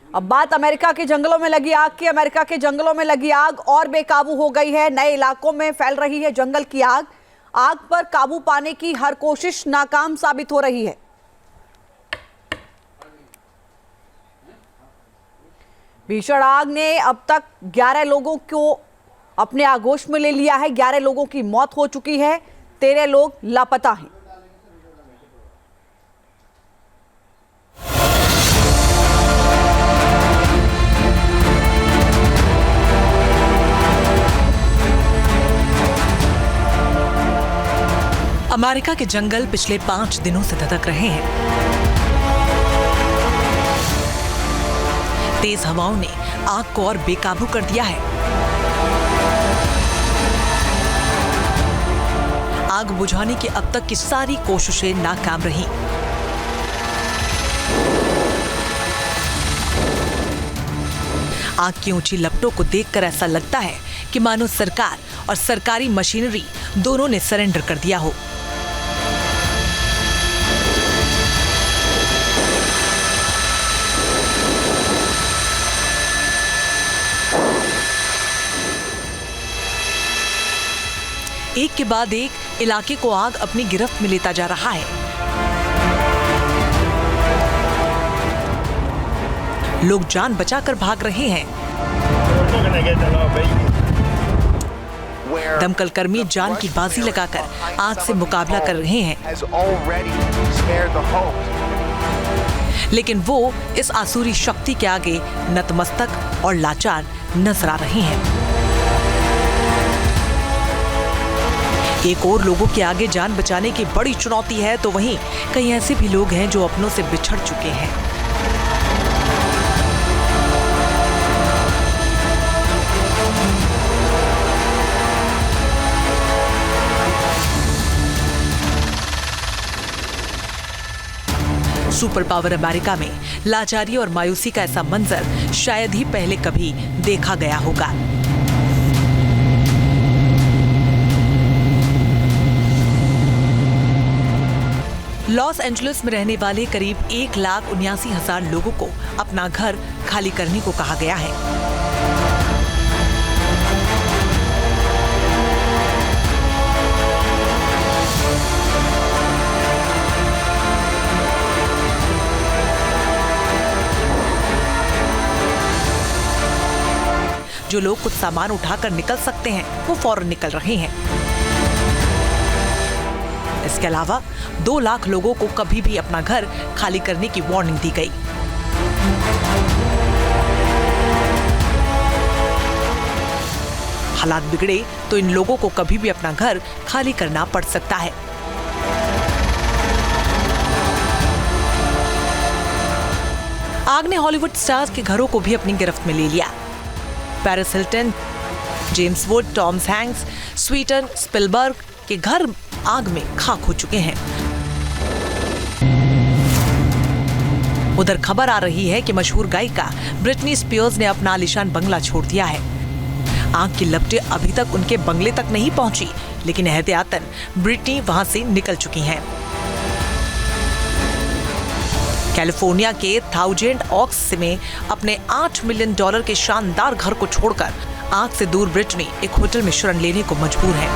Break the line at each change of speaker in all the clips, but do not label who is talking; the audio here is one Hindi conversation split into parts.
अब बात अमेरिका के जंगलों में लगी आग की। अमेरिका के जंगलों में लगी आग और बेकाबू हो गई है। नए इलाकों में फैल रही है जंगल की आग। आग पर काबू पाने की हर कोशिश नाकाम साबित हो रही है। भीषण आग ने अब तक 11 लोगों को अपने आगोश में ले लिया है। 11 लोगों की मौत हो चुकी है, 13 लोग लापता हैं।
अमेरिका के जंगल पिछले 5 दिनों से धधक रहे हैं। तेज हवाओं ने आग को और बेकाबू कर दिया है। आग बुझाने की अब तक की सारी कोशिशें नाकाम रहीं। आग की ऊंची लपटों को देखकर ऐसा लगता है कि मानो सरकार और सरकारी मशीनरी दोनों ने सरेंडर कर दिया हो। एक के बाद एक इलाके को आग अपनी गिरफ्त में लेता जा रहा है। लोग जान बचाकर भाग रहे हैं। दमकल कर्मी जान की बाजी लगाकर आग से मुकाबला कर रहे हैं, लेकिन वो इस आसुरी शक्ति के आगे नतमस्तक और लाचार नजर आ रहे हैं। एक और लोगों के आगे जान बचाने की बड़ी चुनौती है, तो वहीं कई ऐसे भी लोग हैं जो अपनों से बिछड़ चुके हैं। सुपर पावर अमेरिका में लाचारी और मायूसी का ऐसा मंजर शायद ही पहले कभी देखा गया होगा। लॉस एंजलिस में रहने वाले करीब 1,79,000 लोगों को अपना घर खाली करने को कहा गया है। जो लोग कुछ सामान उठाकर निकल सकते हैं वो फौरन निकल रहे हैं। इसके अलावा 2 लाख लोगों को कभी भी अपना घर खाली करने की वार्निंग दी गई। हालात बिगड़े तो इन लोगों को कभी भी अपना घर खाली करना पड़ सकता है। आग ने हॉलीवुड स्टार्स के घरों को भी अपनी गिरफ्त में ले लिया। Paris Hilton, James would, Tom Hanks, Sutton, Spielberg के घर आग में खाक हो चुके हैं। उधर खबर आ रही है कि मशहूर गायिका ब्रिटनी स्पीयर्स ने अपना आलीशान बंगला छोड़ दिया है। आग की लपटें अभी तक उनके बंगले तक नहीं पहुंची, लेकिन एहतियातन ब्रिटनी वहां से निकल चुकी हैं। कैलिफोर्निया के थाउजेंड ऑक्स में अपने $8 मिलियन के शानदार घर को छोड़कर आग से दूर ब्रिटनी एक होटल में शरण लेने को मजबूर है।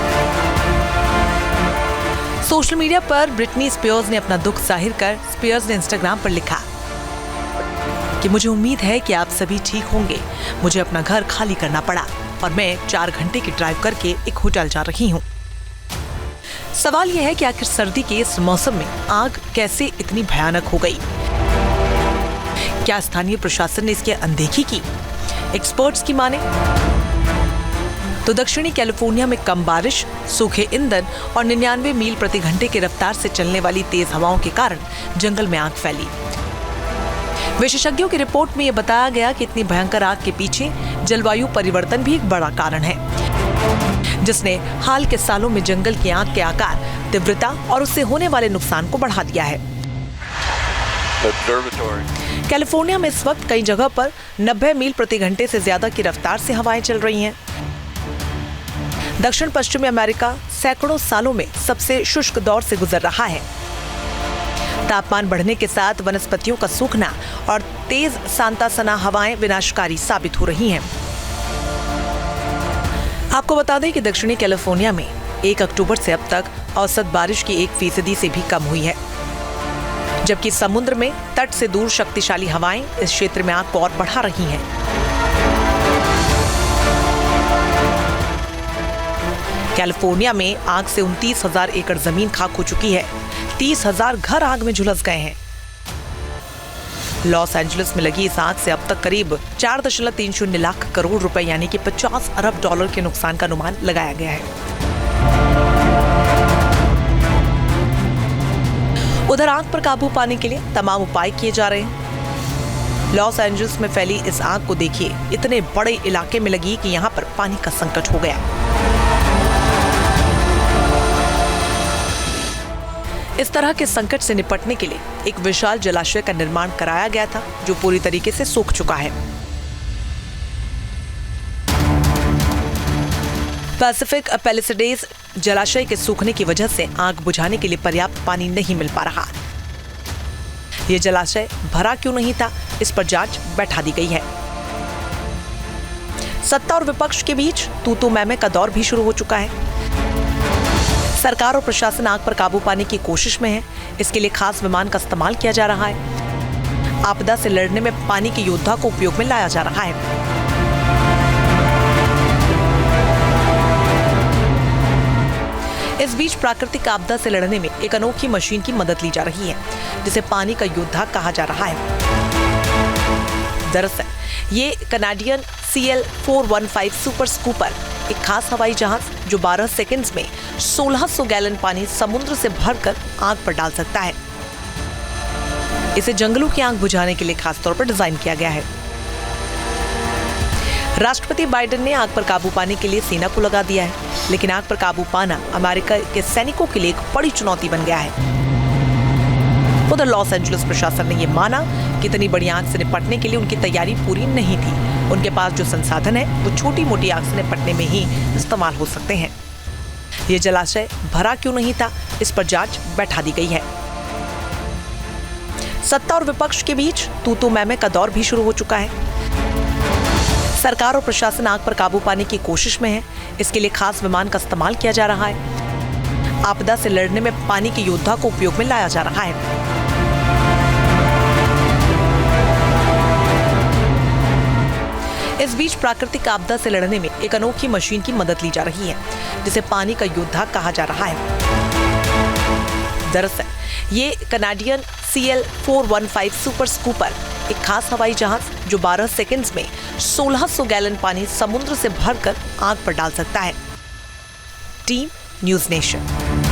सोशल मीडिया पर ब्रिटनी स्पीयर्स ने अपना दुख जाहिर कर स्पीयर्स ने इंस्टाग्राम पर लिखा कि मुझे उम्मीद है कि आप सभी ठीक होंगे। मुझे अपना घर खाली करना पड़ा और मैं 4 घंटे की ड्राइव करके एक होटल जा रही हूँ। सवाल यह है कि आखिर सर्दी के इस मौसम में आग कैसे इतनी भयानक हो गई? क्या स्थानीय प्रशासन ने इसकी अनदेखी की? एक्सपर्ट्स की माने तो दक्षिणी कैलिफोर्निया में कम बारिश, सूखे ईंधन और 99 मील प्रति घंटे की रफ्तार से चलने वाली तेज हवाओं के कारण जंगल में आग फैली। विशेषज्ञों की रिपोर्ट में यह बताया गया कि इतनी भयंकर आग के पीछे जलवायु परिवर्तन भी एक बड़ा कारण है, जिसने हाल के सालों में जंगल की आग के आकार, तीव्रता और उससे होने वाले नुकसान को बढ़ा दिया है। कैलिफोर्निया में इस वक्त कई जगह पर 90 मील प्रति घंटे से ज्यादा की रफ्तार से हवाएं चल रही हैं। दक्षिण पश्चिमी अमेरिका सैकड़ों सालों में सबसे शुष्क दौर से गुजर रहा है। तापमान बढ़ने के साथ वनस्पतियों का सूखना और तेज सांता सना हवाएं विनाशकारी साबित हो रही हैं। आपको बता दें कि दक्षिणी कैलिफोर्निया में 1 अक्टूबर से अब तक औसत बारिश की 1% से भी कम हुई है, जबकि समुद्र में तट से दूर शक्तिशाली हवाएं इस क्षेत्र में आग को और बढ़ा रही हैं। कैलिफोर्निया में आग से 29,000 एकड़ जमीन खाक हो चुकी है। 30,000 घर आग में झुलस गए हैं। लॉस एंजलिस में लगी इस आग से अब तक करीब 4.30 लाख करोड़ रुपए यानी कि 50 अरब डॉलर के नुकसान का अनुमान लगाया गया है। उधर आग पर काबू पाने के लिए तमाम उपाय किए जा रहे हैं। लॉस एंजलिस में फैली इस आग को देखिए, इतने बड़े इलाके में लगी कि यहाँ पर पानी का संकट हो गया। इस तरह के संकट से निपटने के लिए एक विशाल जलाशय का निर्माण कराया गया था, जो पूरी तरीके से सूख चुका है। पैसिफिक पैलिसेड्स जलाशय के सूखने की वजह से आग बुझाने के लिए पर्याप्त पानी नहीं मिल पा रहा। यह जलाशय भरा क्यों नहीं था, इस पर जांच बैठा दी गई है। सत्ता और विपक्ष के बीच तू मैमे का दौर भी शुरू हो चुका है। सरकार और प्रशासन आग पर काबू पाने की कोशिश में है। इसके लिए खास विमान का इस्तेमाल किया जा रहा है। आपदा से लड़ने में पानी के योद्धा को उपयोग में लाया जा रहा है। इस बीच प्राकृतिक आपदा से लड़ने में एक अनोखी मशीन की मदद ली जा रही है, जिसे पानी का योद्धा कहा जा रहा है। दरअसल ये कनाडियन CL-415 सुपर स्कूपर एक खास हवाई जहाज जो 12 सेकंड्स में 1600 गैलन पानी समुद्र से भरकर आग पर डाल सकता है। इसे जंगलों की आग बुझाने के लिए खास तौर पर डिजाइन किया गया है। राष्ट्रपति बाइडेन ने आग पर काबू पाने के लिए सेना को लगा दिया है, लेकिन आग पर काबू पाना अमेरिका के सैनिकों के लिए एक बड़ी चुनौती बन गया है। उधर लॉस एंजलिस प्रशासन ने यह माना कि इतनी बड़ी आग से निपटने के लिए उनकी तैयारी पूरी नहीं थी। उनके पास जो संसाधन है वो छोटी मोटी आग से निपटने में ही इस्तेमाल हो सकते हैं। ये जलाशय भरा क्यों नहीं था, इस पर जांच बैठा दी गई है। सत्ता और विपक्ष के बीच तू मैमे का दौर भी शुरू हो चुका है। सरकार और प्रशासन आग पर काबू पाने की कोशिश में है। इसके लिए खास विमान का इस्तेमाल किया जा रहा है। आपदा से लड़ने में पानी के योद्धा को उपयोग में लाया जा रहा है। इस बीच प्राकृतिक आपदा से लड़ने में एक अनोखी मशीन की मदद ली जा रही है, जिसे पानी का योद्धा कहा जा रहा है। दरअसल ये कनाडियन CL-415 सुपर स्कूपर एक खास हवाई जहाज जो 12 सेकंड्स में 1600 गैलन पानी समुद्र से भरकर आग पर डाल सकता है। Team news nation.